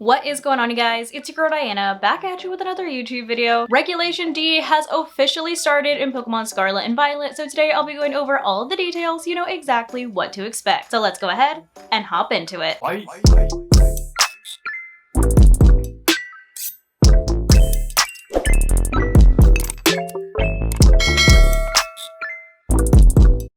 What is going on, you guys? It's your girl Diana, back at you with another YouTube video. Regulation D has officially started in Pokemon Scarlet and Violet, so today I'll be going over all of the details, you know exactly what to expect. So let's go ahead and hop into it.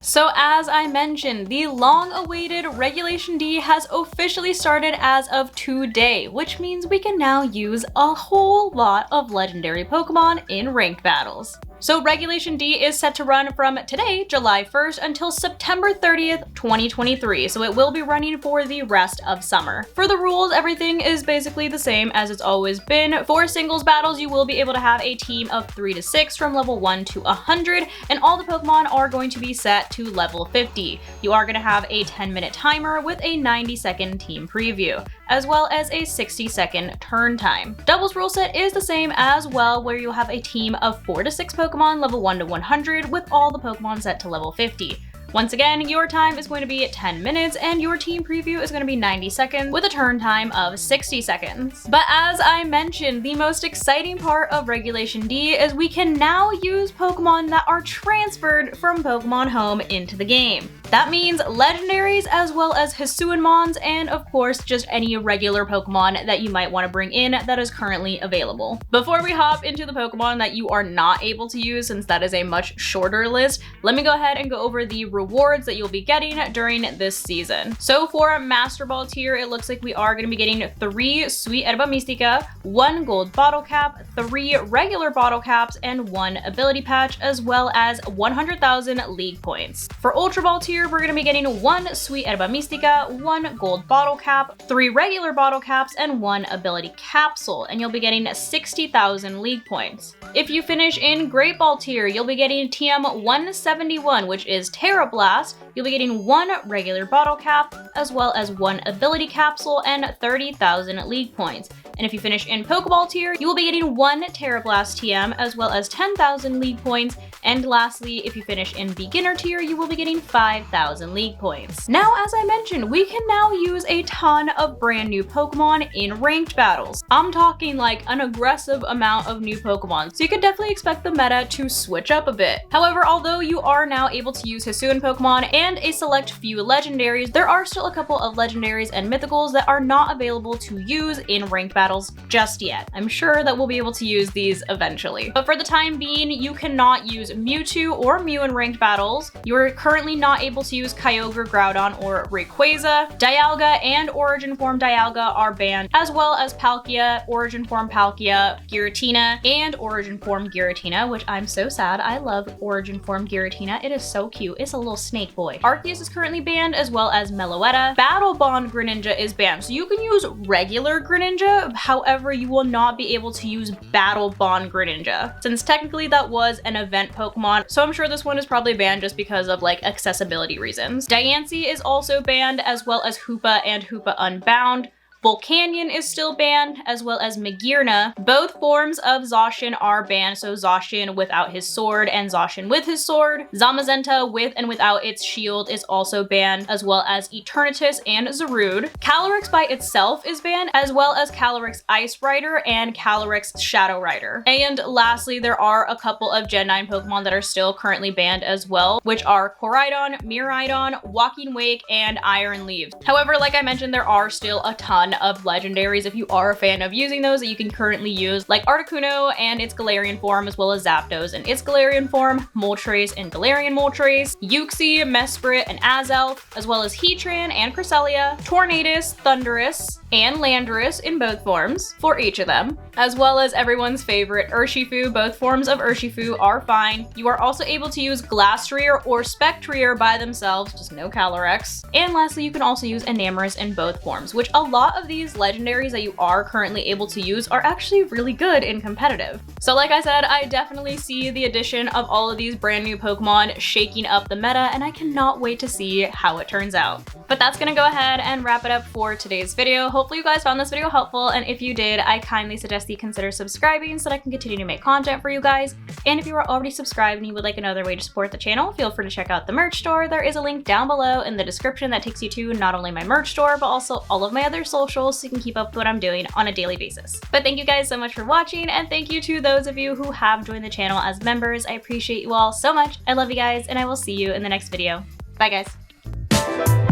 So as I mentioned, the long-awaited Regulation D has officially started as of today, which means we can now use a whole lot of legendary Pokemon in ranked battles. So Regulation D is set to run from today, July 1st, until September 30th, 2023, so it will be running for the rest of summer. For the rules, everything is basically the same as it's always been. For singles battles, you will be able to have a team of 3 to 6 from level 1 to 100, and all the Pokemon are going to be set to level 50. You are going to have a 10-minute timer with a 90-second team preview, as well as a 60-second turn time. Doubles rule set is the same as well, where you'll have a team of 4 to 6 Pokemon level 1 to 100 with all the Pokemon set to level 50. Once again, your time is going to be 10 minutes and your team preview is going to be 90 seconds with a turn time of 60 seconds. But as I mentioned, the most exciting part of Regulation D is we can now use Pokemon that are transferred from Pokemon Home into the game. That means legendaries as well as Hisuianmons and of course just any regular Pokemon that you might want to bring in that is currently available. Before we hop into the Pokemon that you are not able to use, since that is a much shorter list, let me go ahead and go over the rewards that you'll be getting during this season. So for Master Ball tier, it looks like we are going to be getting 3 Sweet Herba Mystica, 1 Gold Bottle Cap, 3 regular Bottle Caps, and 1 Ability Patch, as well as 100,000 League Points. For Ultra Ball tier, we're going to be getting 1 Sweet Herba Mystica, 1 Gold Bottle Cap, 3 regular Bottle Caps, and 1 Ability Capsule, and you'll be getting 60,000 League Points. If you finish in Great Ball tier, you'll be getting TM 171, which is Terra Blast. You'll be getting 1 regular Bottle Cap, as well as 1 Ability Capsule and 30,000 League Points. And if you finish in Pokeball tier, you will be getting 1 Terra Blast TM, as well as 10,000 League Points. And lastly, if you finish in Beginner tier, you will be getting 5,000 League Points. Now, as I mentioned, we can now use a ton of brand new Pokemon in ranked battles. I'm talking like an aggressive amount of new Pokemon, so you could definitely expect the meta to switch up a bit. However, although you are now able to use Hisuian Pokemon and a select few legendaries, there are still a couple of legendaries and mythicals that are not available to use in ranked battles just yet. I'm sure that we'll be able to use these eventually. But for the time being, you cannot use Mewtwo or Mew in ranked battles. You're currently not able to use Kyogre, Groudon, or Rayquaza. Dialga and Origin Form Dialga are banned, as well as Palkia, Origin Form Palkia, Giratina, and Origin Form Giratina, which I'm so sad. I love Origin Form Giratina. It is so cute. It's a little snake boy. Arceus is currently banned, as well as Meloetta. Battle Bond Greninja is banned, so you can use regular Greninja. However, you will not be able to use Battle Bond Greninja, since technically that was an event Pokemon, so I'm sure this one is probably banned just because of like accessibility reasons. Diancie is also banned, as well as Hoopa and Hoopa Unbound. Volcanion is still banned, as well as Magearna. Both forms of Zacian are banned, so Zacian without his sword and Zacian with his sword. Zamazenta with and without its shield is also banned, as well as Eternatus and Zarude. Calyrex by itself is banned, as well as Calyrex Ice Rider and Calyrex Shadow Rider. And lastly, there are a couple of Gen 9 Pokemon that are still currently banned as well, which are Koraidon, Miraidon, Walking Wake, and Iron Leaves. However, like I mentioned, there are still a ton of legendaries if you are a fan of using those that you can currently use, like Articuno and its Galarian form, as well as Zapdos and its Galarian form, Moltres and Galarian Moltres, Uxie, Mesprit, and Azelf, as well as Heatran and Cresselia, Tornadus, Thundurus, and Landorus in both forms for each of them, as well as everyone's favorite Urshifu. Both forms of Urshifu are fine. You are also able to use Glastrier or Spectrier by themselves, just no Calyrex. And lastly, you can also use Enamorus in both forms, which a lot of these legendaries that you are currently able to use are actually really good in competitive. So like I said, I definitely see the addition of all of these brand new Pokemon shaking up the meta, and I cannot wait to see how it turns out. But that's gonna go ahead and wrap it up for today's video. hopefully you guys found this video helpful, and if you did, I kindly suggest that you consider subscribing so that I can continue to make content for you guys. And if you are already subscribed and you would like another way to support the channel, feel free to check out the merch store. There is a link down below in the description that takes you to not only my merch store, but also all of my other socials so you can keep up with what I'm doing on a daily basis. But thank you guys so much for watching, and thank you to those of you who have joined the channel as members. I appreciate you all so much. I love you guys, and I will see you in the next video. Bye guys.